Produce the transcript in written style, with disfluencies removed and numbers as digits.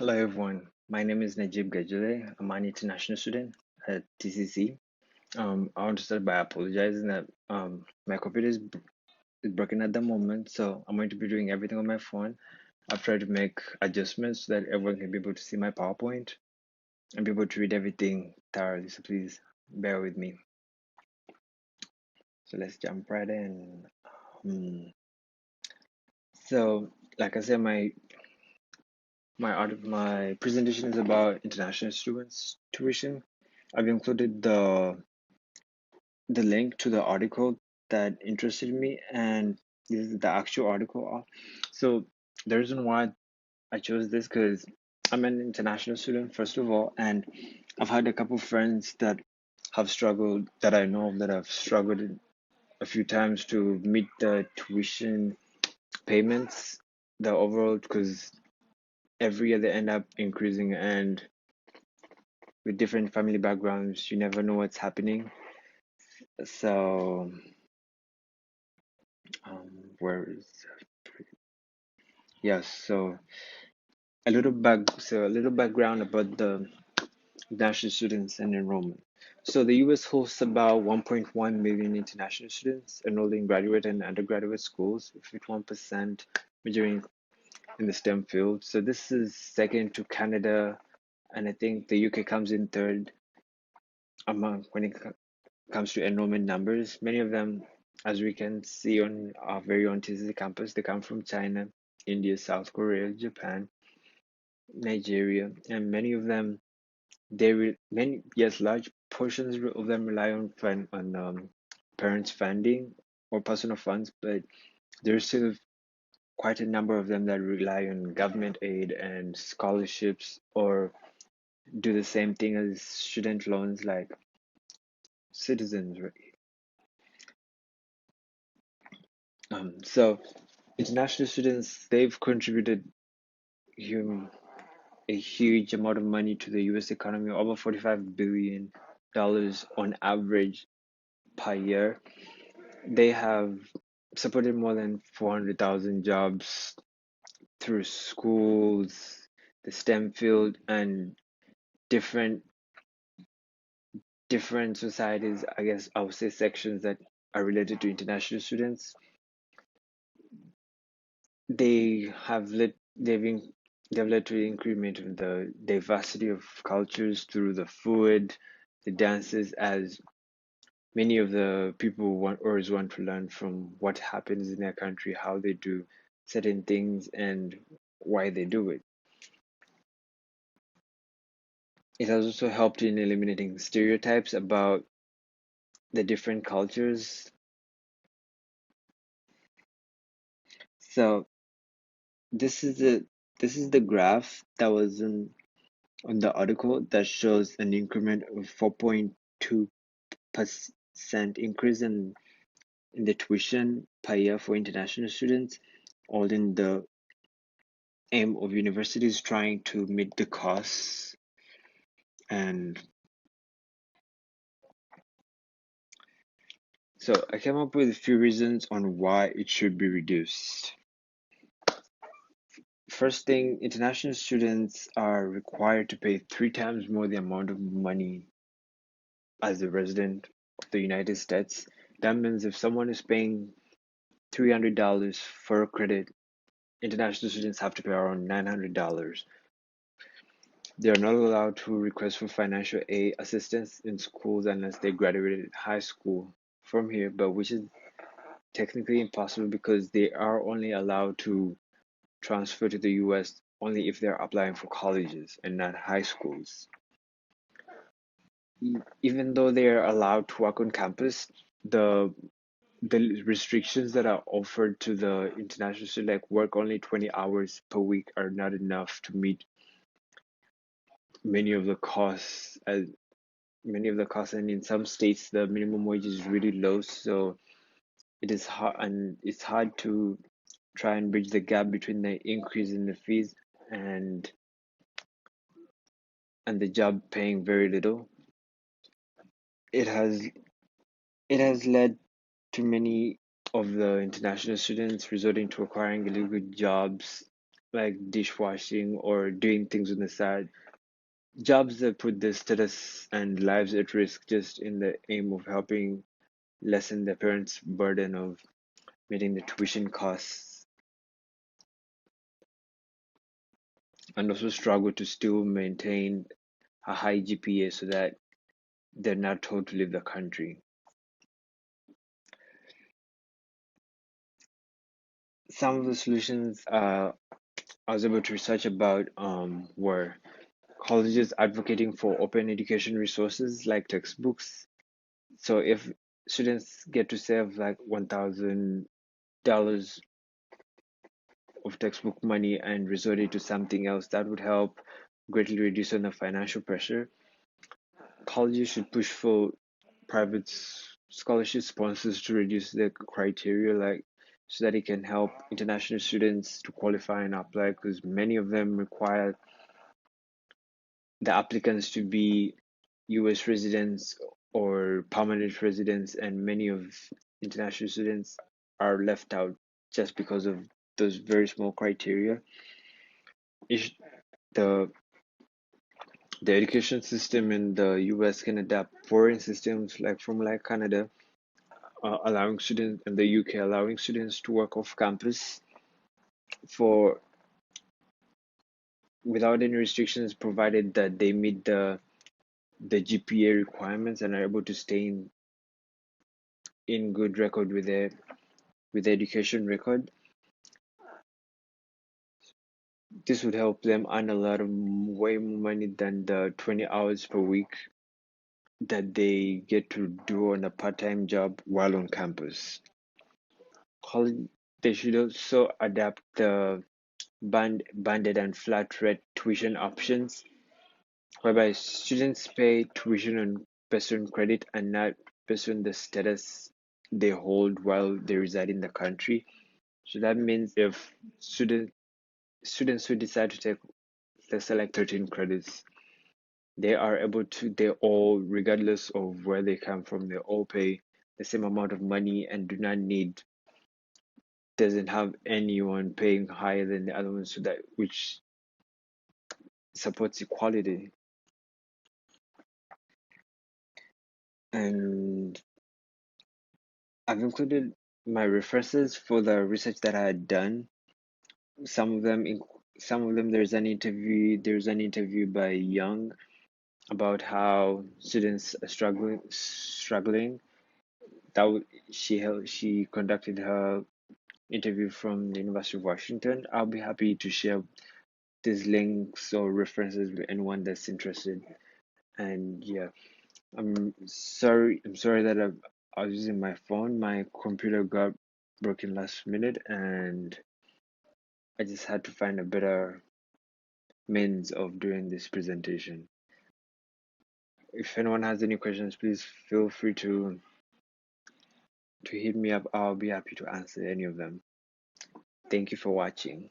Hello everyone, my name is Najib Gajule. I'm an international student at TCC. I want to start by apologizing that my computer is broken at the moment, so I'm going to be doing everything on my phone. I've tried to make adjustments so that everyone can be able to see my PowerPoint and be able to read everything thoroughly, so please bear with me. So let's jump right in. Um, so, like I said, my presentation is about international students tuition. I've included the link to the article that interested me, and this is the actual article. So the reason why I chose this because I'm an international student, first of all, and I've had a couple of friends that have struggled, that I know of, that have struggled a few times to meet the tuition payments, the overall, because every year they end up increasing, and with different family backgrounds, you never know what's happening. So, where is yes? So a little background about the international students and enrollment. So the U.S. hosts about 1.1 million international students enrolled in graduate and undergraduate schools, with 51% majoring in the STEM field. So this is second to Canada, and I think the UK comes in third among when it comes to enrollment numbers. Many of them, as we can see on our very own TCC campus, they come from China, India, South Korea, Japan, Nigeria, and many of them large portions of them rely on parents' funding or personal funds, but there's still quite a number of them that rely on government aid and scholarships or do the same thing as student loans like citizens. So international students, they've contributed a huge amount of money to the U.S. economy, over $45 billion on average per year. They have supported more than 400,000 jobs through schools, the STEM field, and different different societies. I guess I would say sections that are related to international students. They have led they've in, they've led to the increment of the diversity of cultures through the food, the dances, as many of the people always want to learn from what happens in their country, how they do certain things, and why they do it. It has also helped in eliminating stereotypes about the different cultures. So this is the graph that was on the article that shows an increment of 4.2% increase in the tuition per year for international students, all in the aim of universities trying to meet the costs. And so I came up with a few reasons on why it should be reduced. First thing, international students are required to pay 3 times more the amount of money as a resident of the United States. That means if someone is paying $300 for a credit, international students have to pay around $900. They are not allowed to request for financial aid assistance in schools unless they graduated high school from here, but which is technically impossible because they are only allowed to transfer to the US only if they're applying for colleges and not high schools. Even though they are allowed to work on campus, the the restrictions that are offered to the international student, like work only 20 hours per week, are not enough to meet many of the costs. And in some states the minimum wage is really low, so it's hard to try and bridge the gap between the increase in the fees and the job paying very little. It has it has led to many of the international students resorting to acquiring illegal jobs like dishwashing or doing things on the side. Jobs that put their status and lives at risk just in the aim of helping lessen the parents' burden of meeting the tuition costs, and also struggle to still maintain a high GPA so that they're not told to leave the country. Some of the solutions I was able to research about were colleges advocating for open education resources like textbooks. So if students get to save like $1,000 of textbook money and resort it to something else, that would help greatly reduce on the financial pressure. Colleges should push for private scholarship sponsors to reduce the criteria, like so that it can help international students to qualify and apply, because many of them require the applicants to be US residents or permanent residents, and many of international students are left out just because of those very small criteria. If the the education system in the US can adapt foreign systems like from like Canada, allowing students in the UK allowing students to work off campus for without any restrictions, provided that they meet the GPA requirements and are able to stay in good record with their education record. This would help them earn a lot of way more money than the 20 hours per week that they get to do on a part-time job while on campus. College, they should also adapt the banded and flat rate tuition options, whereby students pay tuition on based on credit and not based on the status they hold while they reside in the country. So that means if students who decide to take, let's say, like 13 credits, they are able to, they all, regardless of where they come from, they all pay the same amount of money and do not need, doesn't have anyone paying higher than the other one, so that which supports equality. And I've included my references for the research that I had done. Some of them, some of them, there's an interview by Young about how students are struggling. She conducted her interview from the University of Washington. I'll be happy to share these links or references with anyone that's interested. And yeah, I'm sorry that I was using my phone. My computer got broken last minute, and I just had to find a better means of doing this presentation. If anyone has any questions, please feel free to hit me up. I'll be happy to answer any of them. Thank you for watching.